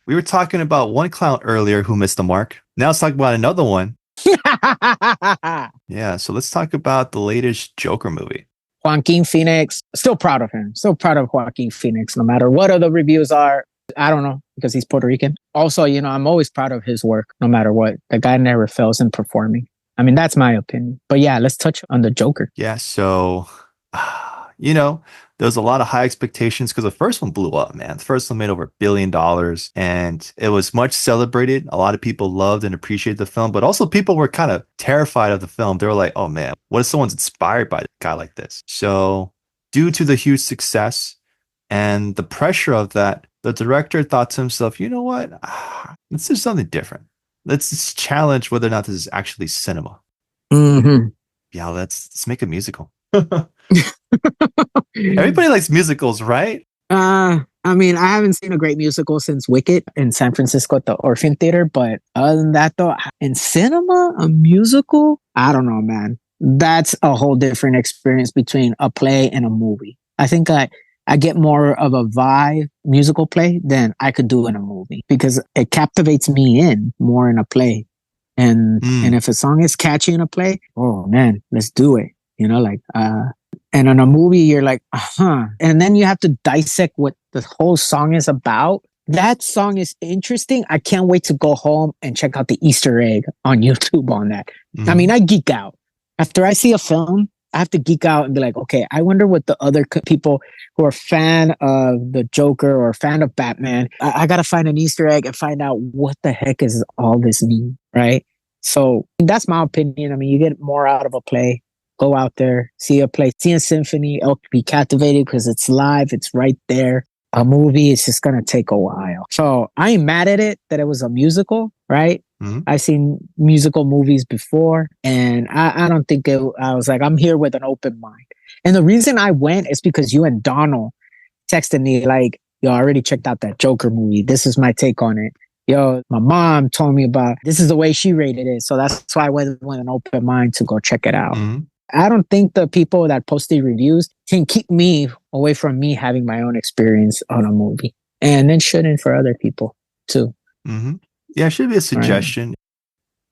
we were talking about one clown earlier who missed the mark. Now let's talk about another one. Yeah. So let's talk about the latest Joker movie. Joaquin Phoenix, still proud of him. Still proud of Joaquin Phoenix, no matter what other reviews are. I don't know, because he's Puerto Rican. Also, I'm always proud of his work, no matter what. The guy never fails in performing. I mean, that's my opinion. But yeah, let's touch on the Joker. Yeah. So, there's a lot of high expectations because the first one blew up, man. The first one made over $1 billion and it was much celebrated. A lot of people loved and appreciated the film, but also people were kind of terrified of the film. They were like, oh man, what if someone's inspired by a guy like this? So due to the huge success and the pressure of that, the director thought to himself, you know what? Let's do something different. Let's just challenge whether or not this is actually cinema. Yeah, let's make a musical. Everybody likes musicals, right? I mean, I haven't seen a great musical since Wicked in San Francisco at the Orpheum Theater, but other than that, though, in cinema, a musical, I don't know, man. that's a whole different experience between a play and a movie. I think I get more of a vibe musical play than I could do in a movie because it captivates me in more in a play. And if a song is catchy in a play, oh man, let's do it. You know, like and in a movie you're like, and then you have to dissect what the whole song is about. That song is interesting. I can't wait to go home and check out the Easter egg on YouTube on that. I mean, I geek out. After I see a film, I have to geek out and be like, okay, I wonder what the other people who are fan of the Joker or fan of Batman, I got to find an Easter egg and find out what the heck is all this mean, right? So that's my opinion. I mean, you get more out of a play. Go out there, see a play, see a symphony, be captivated because it's live, it's right there. A movie is just going to take a while. So I ain't mad at it that it was a musical, right? I've seen musical movies before and I don't think I was like, I'm here with an open mind. And the reason I went is because you and Donald texted me like, yo, I already checked out that Joker movie. This is my take on it. Yo, my mom told me about, this is the way she rated it. So that's why I went with an open mind to go check it out. I don't think the people that posted reviews can keep me away from me having my own experience on a movie. And then shouldn't for other people too. Yeah, it should be a suggestion.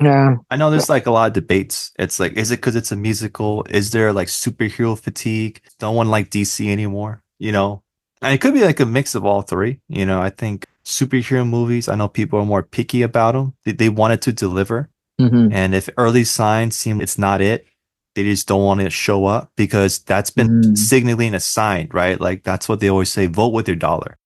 Yeah. I know there's like a lot of debates. It's like, is it because it's a musical? Is there like superhero fatigue? Don't want to like DC anymore, you know? And it could be like a mix of all three. You know, I think superhero movies, I know people are more picky about them. They want it to deliver. And if early signs seem it's not it, they just don't want it to show up because that's been signaling a sign, right? Like that's what they always say, vote with your dollar.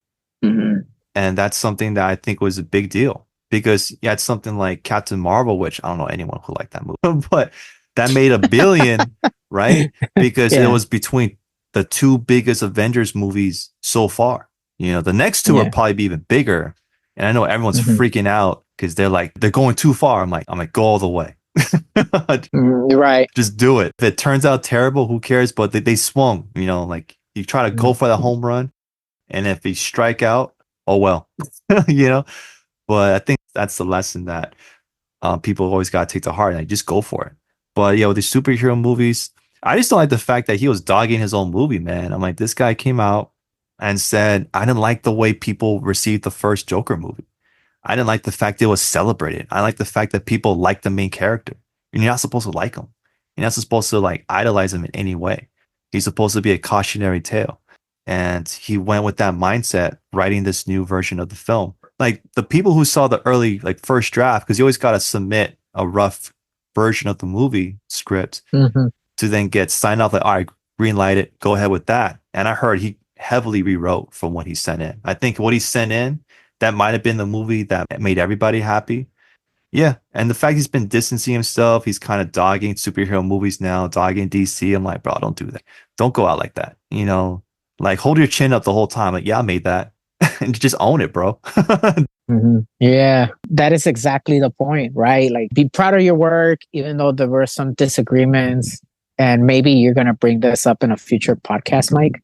And that's something that I think was a big deal because you had something like Captain Marvel, which I don't know anyone who liked that movie, but that made $1 billion, right? Because it was between the two biggest Avengers movies so far. You know, the next two will probably be even bigger. And I know everyone's freaking out because they're like, they're going too far. I'm like, go all the way. Right. Just do it. If it turns out terrible, who cares? But they swung, you know, like you try to go for the home run. And if you strike out, oh, well, you know, but I think that's the lesson that people always got to take to heart. Like, just go for it. But, with the superhero movies, I just don't like the fact that he was dogging his own movie, man. I'm like, this guy came out and said, I didn't like the way people received the first Joker movie. I didn't like the fact it was celebrated. I like the fact that people like the main character. And you're not supposed to like him. You're not supposed to like idolize him in any way. He's supposed to be a cautionary tale. And he went with that mindset writing this new version of the film. Like the people who saw the early, like first draft, because you always got to submit a rough version of the movie script to then get signed off like, all right, green light it, go ahead with that. And I heard he heavily rewrote from what he sent in. I think what he sent in, that might have been the movie that made everybody happy. Yeah. And the fact he's been distancing himself, he's kind of dogging superhero movies now, dogging DC. I'm like, bro, don't do that. Don't go out like that. You know, like hold your chin up the whole time. Like, yeah, I made that. And just own it, bro. Yeah, that is exactly the point, right? Like be proud of your work, even though there were some disagreements. And maybe you're going to bring this up in a future podcast, Mike.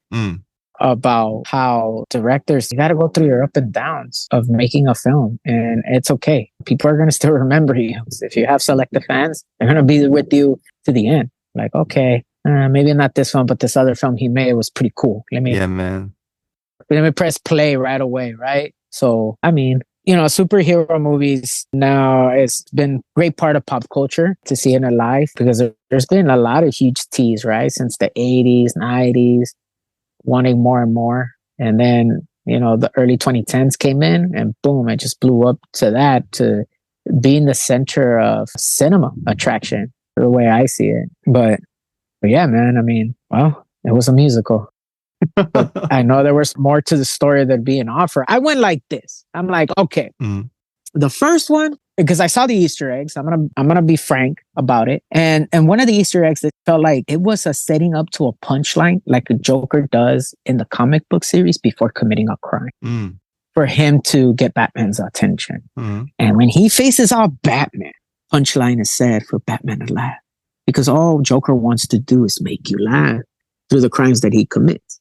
About how directors, you got to go through your up and downs of making a film, and it's okay. People are going to still remember you. If you have selective fans, they're going to be with you to the end. Like, okay, maybe not this film, but this other film he made was pretty cool. Let me press play right away, right? So, I mean, superhero movies now it's been a great part of pop culture to see it alive because there's been a lot of huge teas, right? Since the 80s, 90s. Wanting more and more. And then, the early 2010s came in and boom, it just blew up to being the center of cinema attraction, the way I see it. But yeah, man, I mean, well, it was a musical. But I know there was more to the story than being offered. I went like this. I'm like, okay, the first one, because I saw the Easter eggs. I'm gonna be frank about it. And one of the Easter eggs that felt like it was a setting up to a punchline, like a Joker does in the comic book series before committing a crime, for him to get Batman's attention. And when he faces off Batman, punchline is said for Batman to laugh, because all Joker wants to do is make you laugh through the crimes that he commits.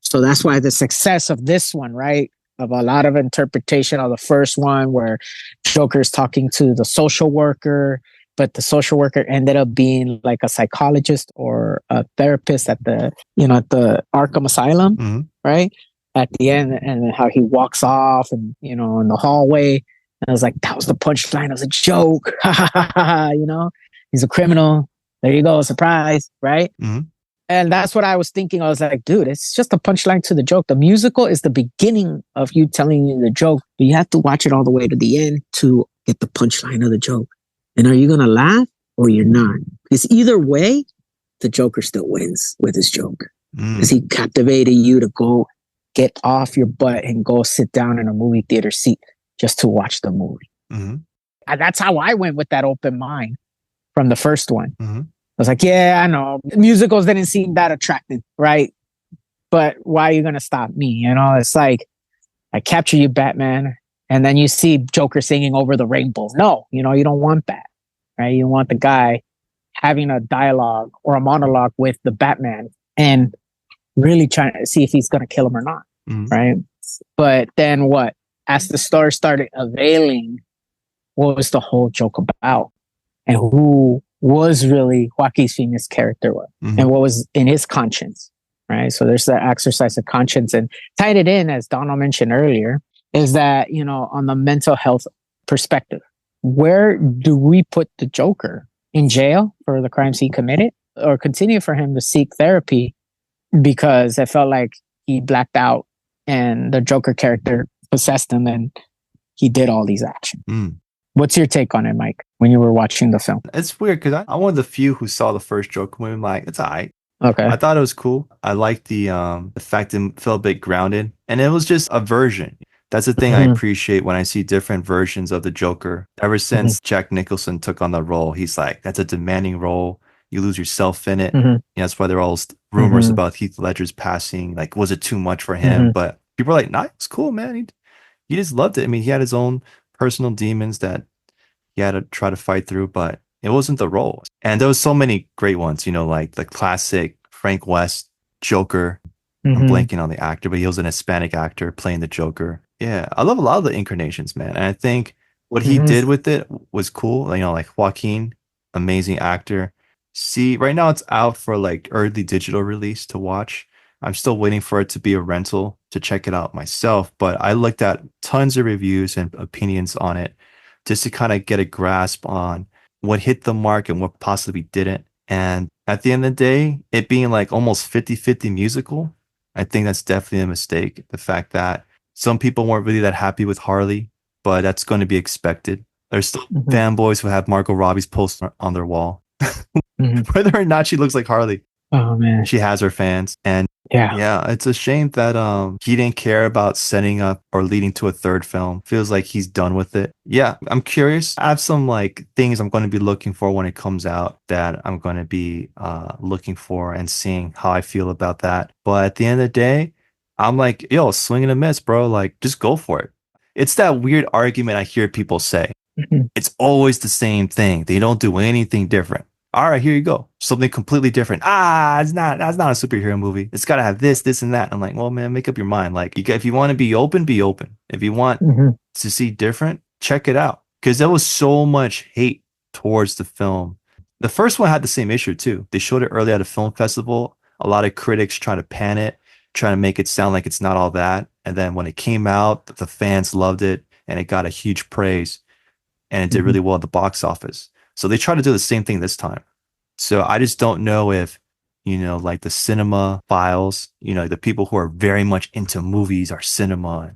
So that's why the success of this one, right? Of a lot of interpretation of the first one where Joker's talking to the social worker but the social worker ended up being like a psychologist or a therapist at the Arkham Asylum, right? At the end, and how he walks off and, in the hallway. And I was like, that was the punchline. It was a joke. He's a criminal. There you go. Surprise. Right. And that's what I was thinking. I was like, dude, it's just a punchline to the joke. The musical is the beginning of you telling you the joke, but you have to watch it all the way to the end to get the punchline of the joke. And are you going to laugh or you're not? Because either way, the Joker still wins with his joke. Because he captivated you to go get off your butt and go sit down in a movie theater seat just to watch the movie. And that's how I went with that open mind from the first one. I was like, yeah, I know. Musicals didn't seem that attractive, right? But why are you going to stop me? It's like, I capture you, Batman. And then you see Joker singing over the rainbow. No, you don't want that, right? You want the guy having a dialogue or a monologue with the Batman and really trying to see if he's going to kill him or not, right? But then what? As the stars started unveiling, what was the whole joke about? And who was really Joaquin Phoenix's character was, and what was in his conscience, right? So there's that exercise of conscience, and tied it in, as Donald mentioned earlier, is that, on the mental health perspective, where do we put the Joker? In jail for the crimes he committed, or continue for him to seek therapy because it felt like he blacked out and the Joker character possessed him and he did all these actions? What's your take on it, Mike, when you were watching the film? It's weird because I'm one of the few who saw the first Joker movie. I'm like, it's all right. Okay. I thought it was cool. I liked the fact it felt a bit grounded, and it was just a version. That's the thing I appreciate when I see different versions of the Joker. Ever since Jack Nicholson took on the role, he's like, that's a demanding role. You lose yourself in it. That's why there are all rumors about Heath Ledger's passing. Like, was it too much for him? But people are like, nah, it's cool, man. He just loved it. I mean, he had his own personal demons that he had to try to fight through, but it wasn't the role. And there was so many great ones, like the classic Frank West Joker. I'm blanking on the actor, but he was an Hispanic actor playing the Joker. Yeah, I love a lot of the incarnations, man. And I think what he did with it was cool. Like Joaquin, amazing actor. See, right now it's out for like early digital release to watch. I'm still waiting for it to be a rental to check it out myself. But I looked at tons of reviews and opinions on it just to kind of get a grasp on what hit the mark and what possibly didn't. And at the end of the day, it being like almost 50-50 musical, I think that's definitely a mistake. The fact that some people weren't really that happy with Harley, but that's going to be expected. There's still fanboys who have Margot Robbie's poster on their wall. Whether or not she looks like Harley, oh man, she has her fans. And yeah, it's a shame that he didn't care about setting up or leading to a third film. Feels like he's done with it. Yeah, I'm curious. I have some like things I'm going to be looking for when it comes out that I'm going to be looking for and seeing how I feel about that. But at the end of the day, I'm like, yo, swing and a miss, bro. Like, just go for it. It's that weird argument I hear people say. It's always the same thing. They don't do anything different. All right, here you go. Something completely different. That's not a superhero movie. It's got to have this, this, and that. I'm like, well, man, make up your mind. Like, if you want to be open, be open. If you want to see different, check it out. Because there was so much hate towards the film. The first one had the same issue, too. They showed it early at a film festival. A lot of critics trying to pan it, trying to make it sound like it's not all that. And then when it came out, the fans loved it, and it got a huge praise. And it did really well at the box office. So they try to do the same thing this time. So I just don't know if, like the cinema files, the people who are very much into movies or cinema,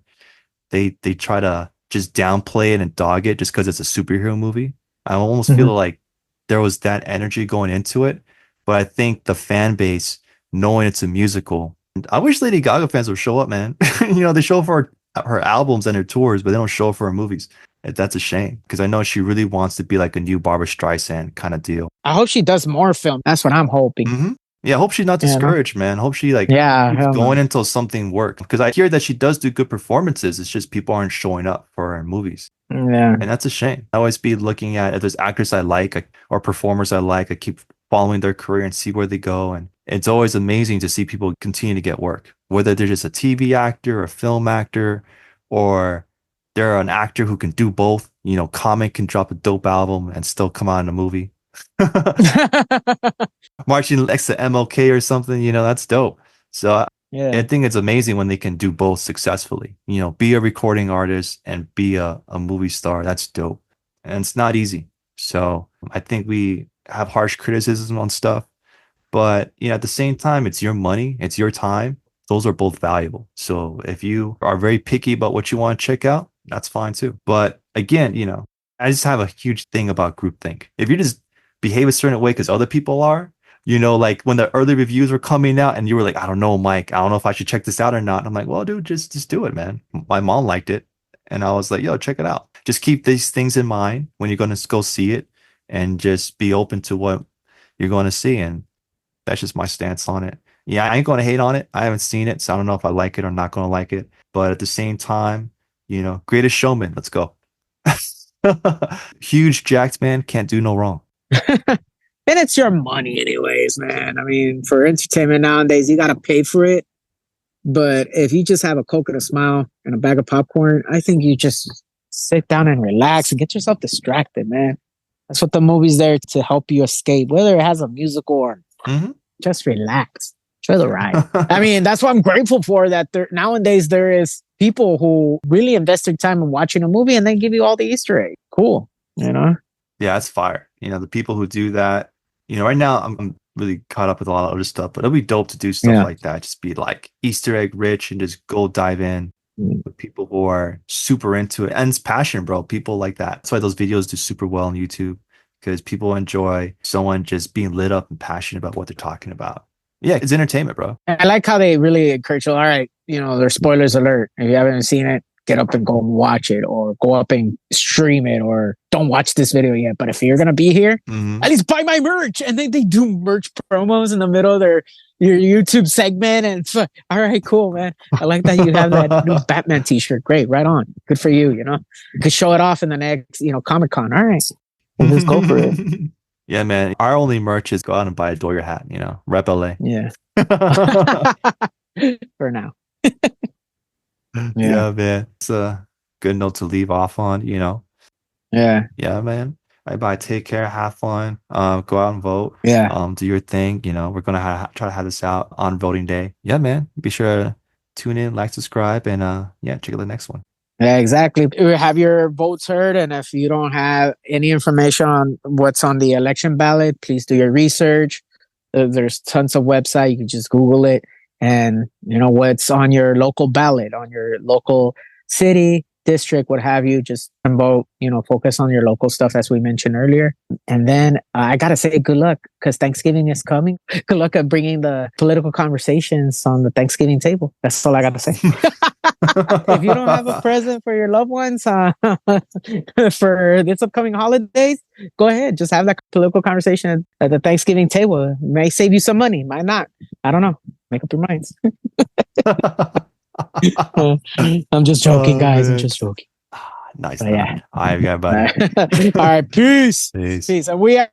they try to just downplay it and dog it just because it's a superhero movie. I almost feel like there was that energy going into it. But I think the fan base, knowing it's a musical, I wish Lady Gaga fans would show up, man. They show up for her albums and her tours, but they don't show up for her movies. That's a shame because I know she really wants to be like a new Barbara Streisand kind of deal. I hope she does more film. That's what I'm hoping. Yeah, I hope she's not discouraged, man. Hope she keeps going until something works. Because I hear that she does do good performances. It's just people aren't showing up for her movies. Yeah, and that's a shame. I always be looking at if there's actors I like or performers I like. I keep following their career and see where they go. And it's always amazing to see people continue to get work, whether they're just a TV actor, a film actor, or they're an actor who can do both. You know, Comic can drop a dope album and still come out in a movie. Marching next to MLK or something, you know, that's dope. So Yeah. I think it's amazing when they can do both successfully. You know, be a recording artist and be a movie star. That's dope. And it's not easy. So I think we have harsh criticism on stuff, but you know, at the same time, it's your money, it's your time. Those are both valuable. So if you are very picky about what you want to check out, that's fine too. But again, you know, I just have a huge thing about groupthink. If you just behave a certain way because other people are, you know, like when the early reviews were coming out and you were like, I don't know, Mike, I don't know if I should check this out or not. And I'm like, well, dude, just do it, man. My mom liked it. And I was like, yo, check it out. Just keep these things in mind when you're going to go see it and just be open to what you're going to see. And that's just my stance on it. Yeah, I ain't going to hate on it. I haven't seen it, so I don't know if I like it or not going to like it. But at the same time, you know, Greatest Showman, let's go. Huge jacked man can't do no wrong. And it's your money anyways, man. I mean, for entertainment nowadays, you got to pay for it. But if you just have a Coke and a smile and a bag of popcorn, I think you just sit down and relax and get yourself distracted, man. That's what the movie's there to help you escape, whether it has a musical or just relax. Enjoy the ride. I mean, that's what I'm grateful for, that nowadays there is people who really invest their time in watching a movie and then give you all the Easter eggs. Cool. You know? Yeah, it's fire. You know, the people who do that, you know, right now I'm really caught up with a lot of other stuff, but it'll be dope to do stuff like that. Just be like Easter egg rich and just go dive in with people who are super into it. And it's passion, bro. People like that. That's why those videos do super well on YouTube, because people enjoy someone just being lit up and passionate about what they're talking about. Yeah, it's entertainment, bro. I like how they really encourage you. All right, you know, there's spoilers alert. If you haven't seen it, get up and go and watch it, or go up and stream it, or don't watch this video yet. But if you're going to be here, at least buy my merch. And then they do merch promos in the middle of your YouTube segment. And it's all right, cool, man. I like that you have that new Batman t-shirt. Great. Right on. Good for you. You know, you could show it off in the next, you know, Comic-Con. All right. Let's go for it. Yeah, man. Our only merch is go out and buy a Doyer hat, you know, rep LA. Yeah. For now. Yeah, man. It's a good note to leave off on, you know. Yeah. Yeah, man. All right, bye. Take care. Have fun. Go out and vote. Yeah. Do your thing. You know, we're gonna try to have this out on voting day. Yeah, man. Be sure to tune in, like, subscribe, and yeah, check out the next one. Yeah, exactly. Have your votes heard, and if you don't have any information on what's on the election ballot, please do your research. There's tons of websites. You can just Google it, and you know what's on your local ballot, on your local city, district, what have you. Just vote. You know, focus on your local stuff, as we mentioned earlier. And then I gotta say, good luck, because Thanksgiving is coming. Good luck at bringing the political conversations on the Thanksgiving table. That's all I gotta say. If you don't have a present for your loved ones for this upcoming holidays, go ahead. Just have that political conversation at the Thanksgiving table. It may save you some money, might not. I don't know. Make up your minds. I'm just joking, guys. Man. I'm just joking. Nice. Yeah. All right, buddy. All right. Peace. Peace. Peace. And we out.